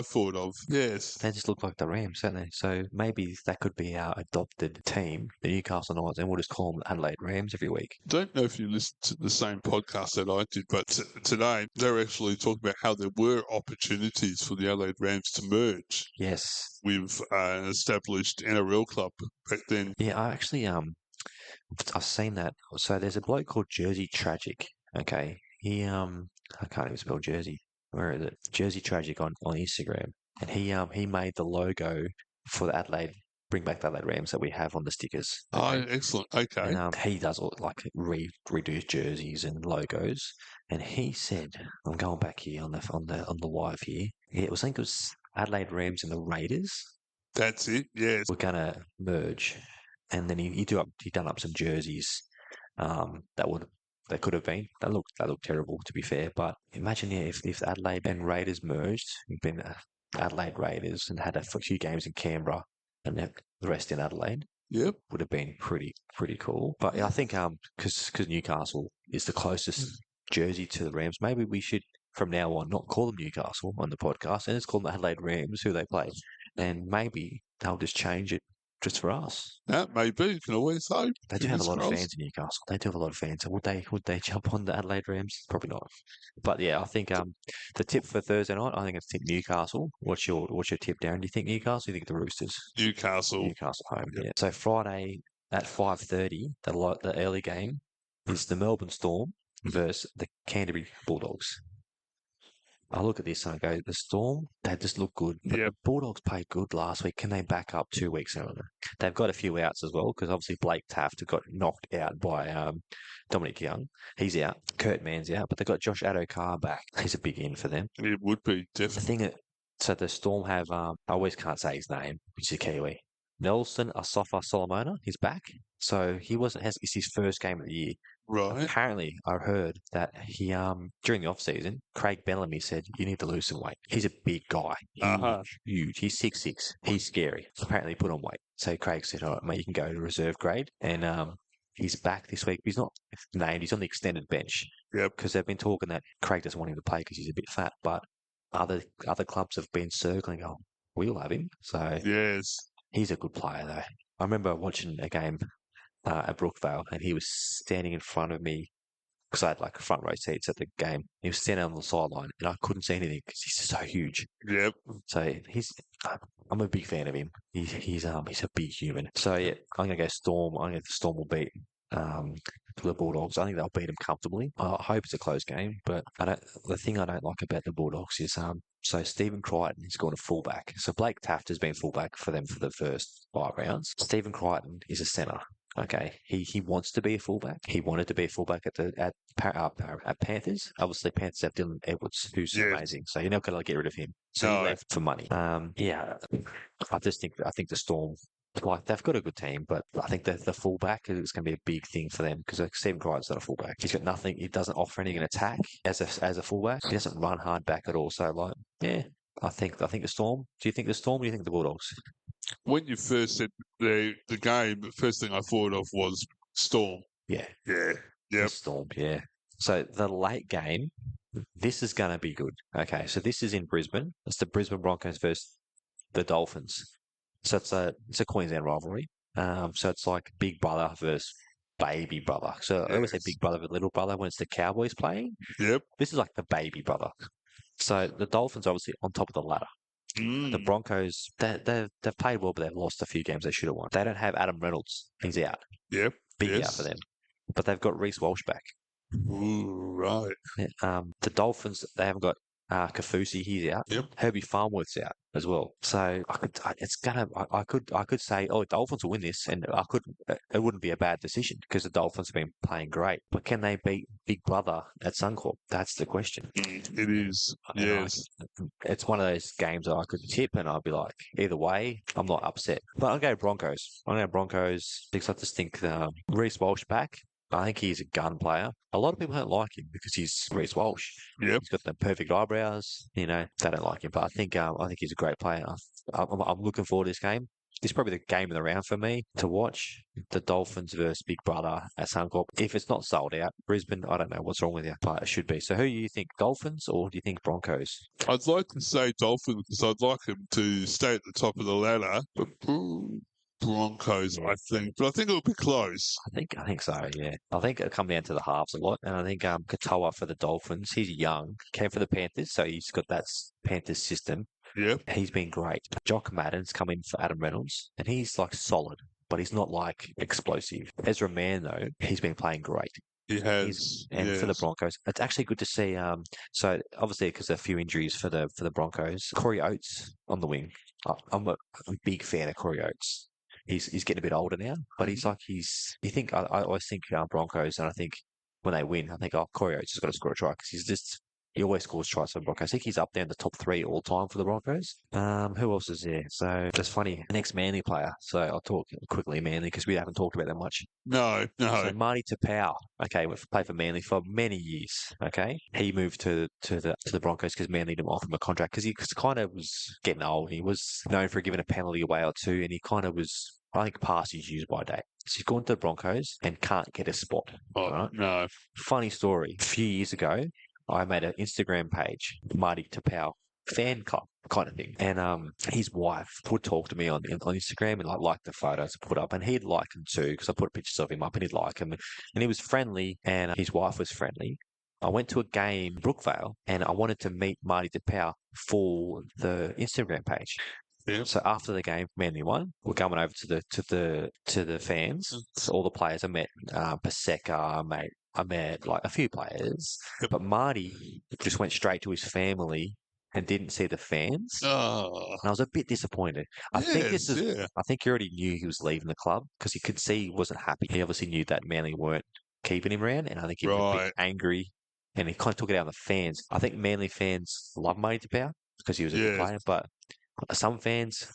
thought of. Yes, they just look like the Rams, don't they? So maybe that could be our adopted team, the Newcastle Knights, and we'll just call them Adelaide Rams every week. Don't know if you listened to the same podcast that I did, but today they're actually talking about how there were opportunities for the Adelaide Rams to merge. Yes, with an established NRL club back then. Yeah, I actually I've seen that. So there's a bloke called Jersey Tragic. Okay, he I can't even spell Jersey. Where is it? Jersey Tragic on Instagram, and he made the logo for the Adelaide, bring back the Adelaide Rams that we have on the stickers. Okay? Oh, excellent. Okay. And he does all like redo jerseys and logos, and he said, I'm going back here on the live here. Yeah, I think it was Adelaide Rams and the Raiders. That's it. Yes, we're gonna merge, and then he done up some jerseys that could have been. That looked terrible, to be fair. But imagine if Adelaide and Raiders merged, been Adelaide Raiders and had a few games in Canberra and the rest in Adelaide. Yep, would have been pretty cool. But yeah, I think because Newcastle is the closest jersey to the Rams, maybe we should from now on not call them Newcastle on the podcast and just call them Adelaide Rams, who they play, and maybe they'll just change it. Just for us. That maybe. You can always hope. They do have a lot of fans in Newcastle. They do have a lot of fans. Would they jump on the Adelaide Rams? Probably not. But yeah, I think the tip for Thursday night, I think it's tip Newcastle. What's your tip, Darren? Do you think Newcastle? Do you think the Roosters? Newcastle home. Yep. Yeah. So Friday at 5:30, the early game is the Melbourne Storm versus the Canterbury Bulldogs. I look at this and I go, the Storm, they just look good. But the Bulldogs played good last week. Can they back up 2 weeks earlier? They've got a few outs as well, because obviously Blake Taft got knocked out by Dominic Young. He's out. Kurt Mann's out. But they've got Josh Adokar back. He's a big in for them. It would be, definitely. So the Storm have, I always can't say his name, which is Kiwi. Nelson Asafa Solomona, he's back. So it's his first game of the year. Right. Apparently, I heard that he during the off season, Craig Bellamy said you need to lose some weight. He's a big guy, huge. He's 6'6". He's scary. Apparently, he put on weight. So Craig said, "All right, mate, you can go to reserve grade." And he's back this week. He's not named. He's on the extended bench. Yep. Because they've been talking that Craig doesn't want him to play because he's a bit fat, but other clubs have been circling. Oh, we'll have him. So Yes. he's a good player, though. I remember watching a game at Brookvale, and he was standing in front of me because I had like front row seats at the game. He was standing on the sideline, and I couldn't see anything because he's so huge. Yep. So I'm a big fan of him. He's a big human. So yeah, I'm gonna go Storm. I think the Storm will beat the Bulldogs. I think they'll beat them comfortably. I hope it's a close game, but the thing I don't like about the Bulldogs is so Stephen Crichton is going to fullback. So Blake Taft has been fullback for them for the first 5 rounds. Stephen Crichton is a centre. Okay, he wants to be a fullback. He wanted to be a fullback at Panthers. Obviously, Panthers have Dylan Edwards, who's amazing. So you're not going to get rid of him. So he left for money. Yeah, I think the Storm. Like they've got a good team, but I think the fullback is going to be a big thing for them because Stephen Crichton's not a fullback. He's got nothing. He doesn't offer anything in attack as a fullback. He doesn't run hard back at all. So like, yeah, I think the Storm. Do you think the Storm? Or do you think the Bulldogs? When you first said the game, the first thing I thought of was Storm. Yeah. Yeah. The Yep. Storm. Yeah. So the late game, this is going to be good. Okay, so this is in Brisbane. It's the Brisbane Broncos versus the Dolphins. So it's a Queensland rivalry. So it's like big brother versus baby brother. So I always say big brother versus little brother when it's the Cowboys playing. Yep. This is like the baby brother. So the Dolphins are obviously on top of the ladder. The Broncos, they've played well, but they've lost a few games they should have won. They don't have Adam Reynolds. He's out. Yep. Big out for them. But they've got Reece Walsh back. Ooh, right. The Dolphins, they haven't got Kafusi. He's out. Yep. Herbie Farmworth's out as well. So I could say, oh, Dolphins will win this, and it wouldn't be a bad decision because the Dolphins have been playing great. But can they beat Big Brother at Suncorp? That's the question. It is. Yes. It's one of those games that I could tip, and I'd be like, either way, I'm not upset. But I'll go Broncos. Because I just think Reece Walsh back. I think he's a gun player. A lot of people don't like him because he's Reece Walsh. Yep. He's got the perfect eyebrows. They don't like him. But I think he's a great player. I'm looking forward to this game. This is probably the game of the round for me to watch. The Dolphins versus Big Brother at Suncorp. If it's not sold out, Brisbane, I don't know what's wrong with you, but it should be. So who do you think, Dolphins or do you think Broncos? I'd like to say Dolphins because I'd like them to stay at the top of the ladder. But Broncos, I think. But I think it'll be close. I think so, yeah. I think it'll come down to the halves a lot. And I think Katoa for the Dolphins, he's young, came for the Panthers, so he's got that Panthers system. Yep. He's been great. Jock Madden's come in for Adam Reynolds, and he's like solid, but he's not like explosive. Ezra Mann, though, he's been playing great. He has. And for the Broncos, it's actually good to see. So obviously because there are a few injuries for the Broncos, Corey Oates on the wing. I'm a big fan of Corey Oates. He's getting a bit older now, but I always think Broncos, and I think when they win, I think, Corey Oates has got to score a try because he always scores tries for the Broncos. I think he's up there in the top 3 all time for the Broncos. Who else is there? So that's funny. The next Manly player. So I'll talk quickly Manly because we haven't talked about that much. No. So Marty Tapau, okay, played for Manly for many years. Okay, he moved to the Broncos because Manly didn't offer him a contract because he kind of was getting old. He was known for giving a penalty away or two, and he kind of was. I think past his use by date. So he's gone to the Broncos and can't get a spot. Oh, right? no. Funny story. A few years ago, I made an Instagram page, Marty Tapau fan club kind of thing. And his wife would talk to me on Instagram and like the photos I put up. And he'd like them too because I put pictures of him up and he'd like them. And he was friendly and his wife was friendly. I went to a game in Brookvale and I wanted to meet Marty Tapau for the Instagram page. Yeah. So after the game, Manly won. We're going over to the fans. So all the players I met, Paseka, I met like a few players, but Marty just went straight to his family and didn't see the fans. Oh. And I was a bit disappointed. I think he already knew he was leaving the club because he could see he wasn't happy. He obviously knew that Manly weren't keeping him around, and I think he was a bit angry, and he kind of took it out on the fans. I think Manly fans love Marty Tapau because he was a good player, but some fans,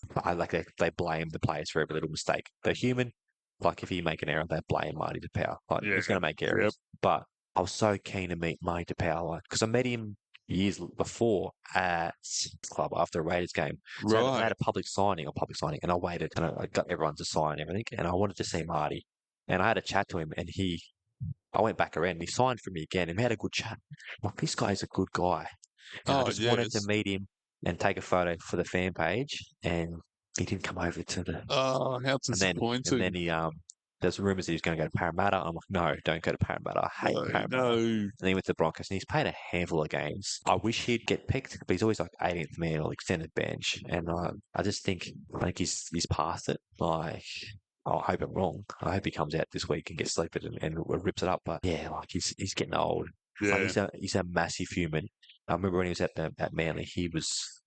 they blame the players for every little mistake. They're human. Like, if he make an error, they blame Marty Tapau. Like, he's going to make errors. Yep. But I was so keen to meet Marty Tapau, like, because I met him years before at the club after a Raiders game. So they Right. had a public signing, and I waited, and I got everyone to sign and everything, and I wanted to see Marty. And I had a chat to him, and I went back around, and he signed for me again, and we had a good chat. Like, this guy's a good guy. And I just wanted to meet him and take a photo for the fan page, and he didn't come over to the. Oh, how disappointing. And then he there's rumours that he was going to go to Parramatta. I'm like, no, don't go to Parramatta. I hate Parramatta. No. And then he went to the Broncos, and he's played a handful of games. I wish he'd get picked, but he's always like 18th man or extended bench, and I just think he's past it. Like, I hope I'm wrong. I hope he comes out this week and gets sleeped and rips it up. But yeah, like, he's getting old. Yeah. Like, he's a massive human. I remember when he was at Manly, he was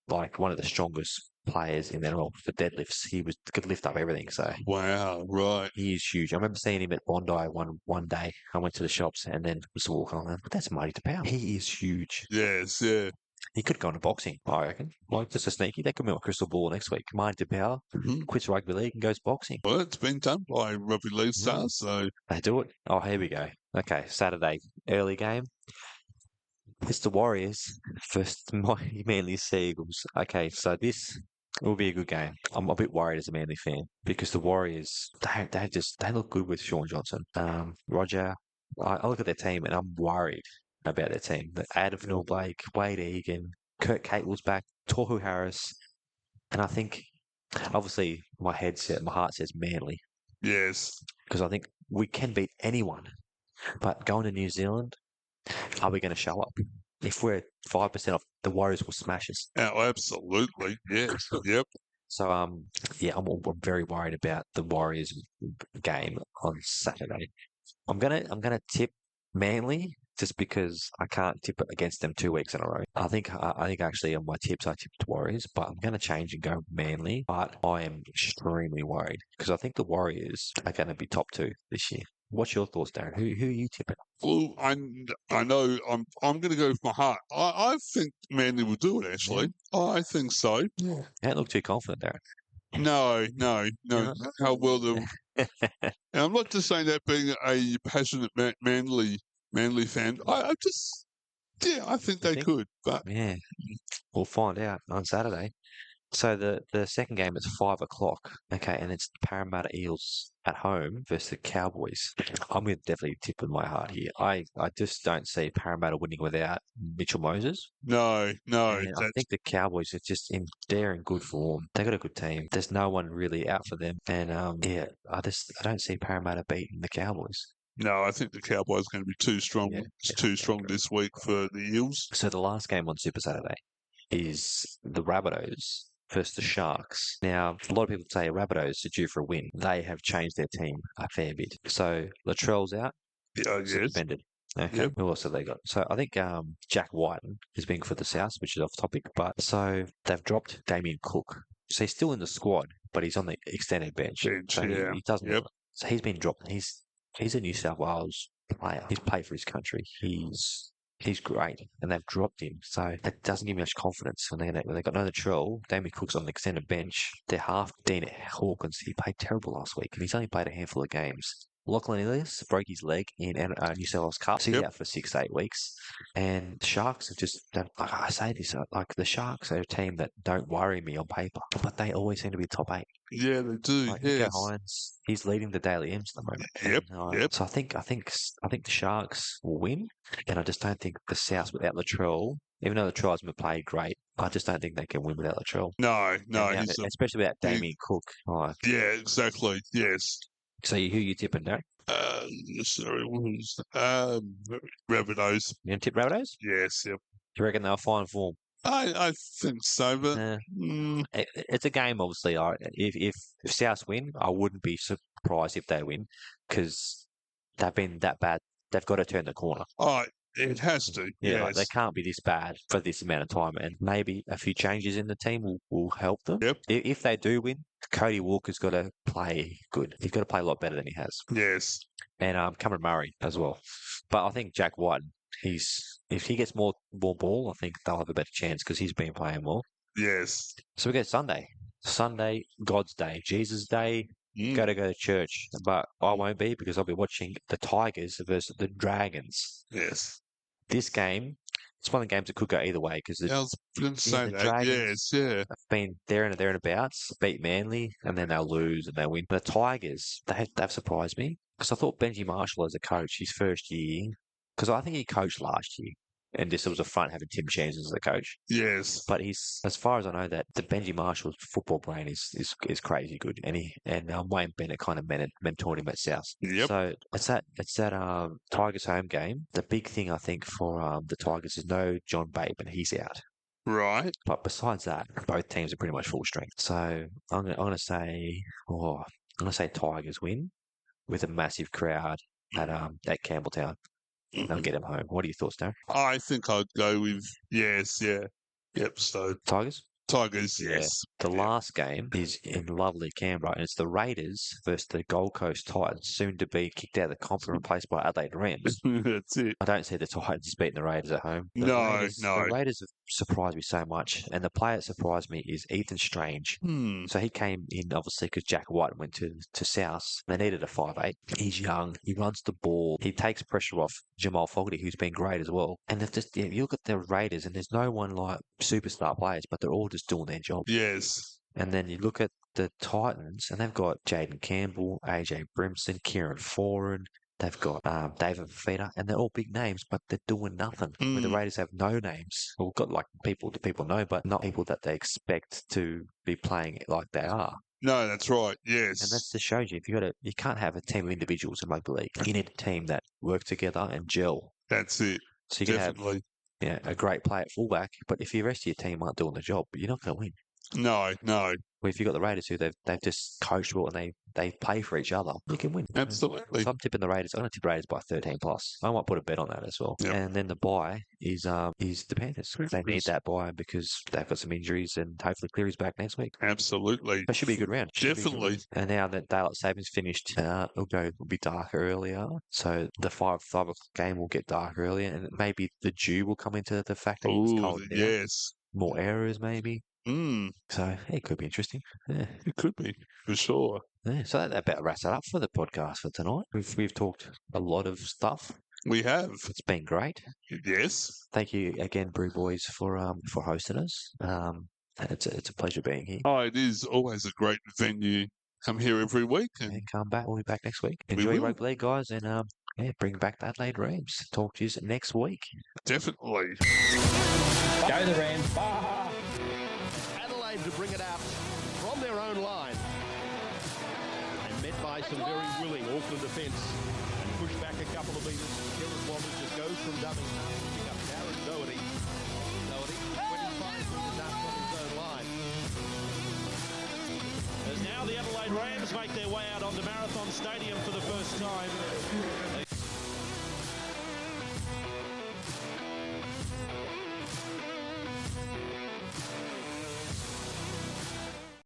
like one of the strongest players in the NRL for deadlifts. He could lift up everything. So Wow, right. he is huge. I remember seeing him at Bondi one day. I went to the shops and then was walking on. But that's Marty Tapau. He is huge. Yes, yeah. He could go into boxing, I reckon. Like, just a sneaky. That could be my crystal ball next week. Marty Tapau quits rugby league and goes boxing. Well, it's been done by rugby league stars, so They do it. Oh, here we go. Okay, Saturday, early game. It's the Warriors versus the Manly Seagulls. Okay, so this will be a good game. I'm a bit worried as a Manly fan because the Warriors, they look good with Sean Johnson. Roger, I look at their team and I'm worried about their team. But Adam Blake, Wade Egan, Kurt Catewell's back, Tohu Harris, and I think obviously my heart says Manly yes. because I think we can beat anyone. But going to New Zealand, are we going to show up? If we're 5% off, the Warriors will smash us. Oh, absolutely. Yes. Yep. So, I'm very worried about the Warriors game on Saturday. I'm gonna tip Manly just because I can't tip it against them 2 weeks in a row. I think actually on my tips I tipped Warriors, but I'm gonna change and go Manly. But I am extremely worried because I think the Warriors are going to be top 2 this year. What's your thoughts, Darren? Who are you tipping? Well, I know I'm going to go with my heart. I think Manly will do it. Actually, I think so. Yeah. Don't look too confident, Darren. No. How well they'll. And I'm not just saying that being a passionate Manly fan. I think they could. But yeah, we'll find out on Saturday. So the second game is 5 o'clock. Okay, and it's Parramatta Eels at home versus the Cowboys. I'm going to definitely tip with my heart here. I just don't see Parramatta winning without Mitchell Moses. No. I think the Cowboys are they're in good form. They've got a good team. There's no one really out for them. And I don't see Parramatta beating the Cowboys. No, I think the Cowboys are going to be too strong. It's too strong this week for the Eels. So the last game on Super Saturday is the Rabbitohs versus the Sharks. Now, a lot of people say Rabbitohs are due for a win. They have changed their team a fair bit. So Latrell's out. Suspended. Okay. Yep. Who else have they got? So I think Jack Whiten is being for the South, which is off topic. But so they've dropped Damien Cook. So he's still in the squad, but he's on the extended bench. So he doesn't. Yep. So he's been dropped. He's a New South Wales player. He's played for his country. He's great, and they've dropped him. So that doesn't give me much confidence. And they've got no Latrell. Damien Cook's on the extended bench. Their half, Dean Hawkins, he played terrible last week, and he's only played a handful of games. Lachlan Ilias broke his leg in New South Wales Cup. So he's out for 6 to 8 weeks. And the Sharks have just, like I say this, like the Sharks are a team that don't worry me on paper, but they always seem to be top 8. Yeah, they do. Like Nico Hines, he's leading the Daily M's at the moment. Yep. So I think the Sharks will win, and I just don't think the South without Latrell, even though Latrell hasn't played great, I just don't think they can win without Latrell. No, especially without Damien Cook. Yeah, exactly. Yes. So who you tipping, Darren? Rabbitohs. You going to tip Rabbitohs? Yes, yep. Do you reckon they'll find form? I think so, but it's a game. Obviously, if South win, I wouldn't be surprised if they win because they've been that bad. They've got to turn the corner. Oh, it has to. Yeah, like they can't be this bad for this amount of time, and maybe a few changes in the team will help them. Yep. If they do win, Cody Walker's got to play good. He's got to play a lot better than he has. Yes. And Cameron Murray as well. But I think Jack White, if he gets more ball, I think they'll have a better chance because he's been playing well. Yes. So we get Sunday. Sunday, God's Day, Jesus' Day. Go to church. But I won't be because I'll be watching the Tigers versus the Dragons. Yes. This game, it's one of the games that could go either way because I was going to say the that. Dragons Yes, have been there and thereabouts, beat Manly, and then they'll lose and they'll win. The Tigers, they've surprised me because I thought Benji Marshall as a coach, his first year, because I think he coached last year. And this was a front having Tim Shannon as the coach. Yes. But he's, as far as I know, that the Benji Marshall's football brain is crazy good, and Wayne Bennett kind of mentored him at South. Yep. So it's that Tigers home game. The big thing I think for the Tigers is no John Bateman, he's out. Right. But besides that, both teams are pretty much full strength. So I'm gonna say Tigers win with a massive crowd at Campbelltown. They'll get him home. What are your thoughts, Darren? I think I'd go with yes, yeah. Yep, so Tigers? Tigers, yes. The last game is in lovely Canberra, and it's the Raiders versus the Gold Coast Titans, soon to be kicked out of the comp and replaced by Adelaide Rams. That's it. I don't see the Titans beating the Raiders at home. The Raiders have surprised me so much, and the player that surprised me is Ethan Strange. So he came in, obviously, because Jack White went to South. They needed a 5'8". He's young. He runs the ball. He takes pressure off Jamal Fogarty, who's been great as well. And you look at the Raiders, and there's no one like superstar players, but they're all just doing their job. Yes. And then you look at the Titans, and they've got Jaden Campbell, AJ Brimson, Kieran Foran. They've got David Fafita, and they're all big names, but they're doing nothing. Where the Raiders have no names. Well, got like people that people know, but not people that they expect to be playing it like they are. No, that's right. Yes. And that just shows you you can't have a team of individuals in rugby league. You need a team that work together and gel. That's it. So you can have a great player at fullback, but if the rest of your team aren't doing the job, you're not going to win. No. Well, if you've got the Raiders who they've just coached well and they play for each other, you can win. Absolutely. So I'm tipping the Raiders. I'm going to tip Raiders by 13 plus. I might put a bet on that as well. Yep. And then the bye is the Panthers. They need that bye because they've got some injuries, and hopefully Cleary's back next week. Absolutely. That should be a good round. Definitely. And now that daylight savings finished, it'll be darker earlier. So the 5 o'clock game will get dark earlier, and maybe the dew will come into the factor. It's cold now. Yes. More errors, maybe. So it could be interesting. Yeah. It could be, for sure. Yeah, so that about wraps it up for the podcast for tonight. We've talked a lot of stuff. We have. It's been great. Yes. Thank you again, BrewBoys, for hosting us. It's a pleasure being here. Oh, it is always a great venue. Come here every week. And come back. We'll be back next week. Enjoy rugby league, guys, and bring back the Adelaide Rams. Talk to you next week. Definitely. Go the Rams. Adelaide to bring it out from their own line. And met by some very willing Auckland defence. And pushed back a couple of metres. Kieran Walters just goes from dummy. Pick up Darren Doherty. 25 metres out from his own line. As now the Adelaide Rams make their way out onto Marathon Stadium for the first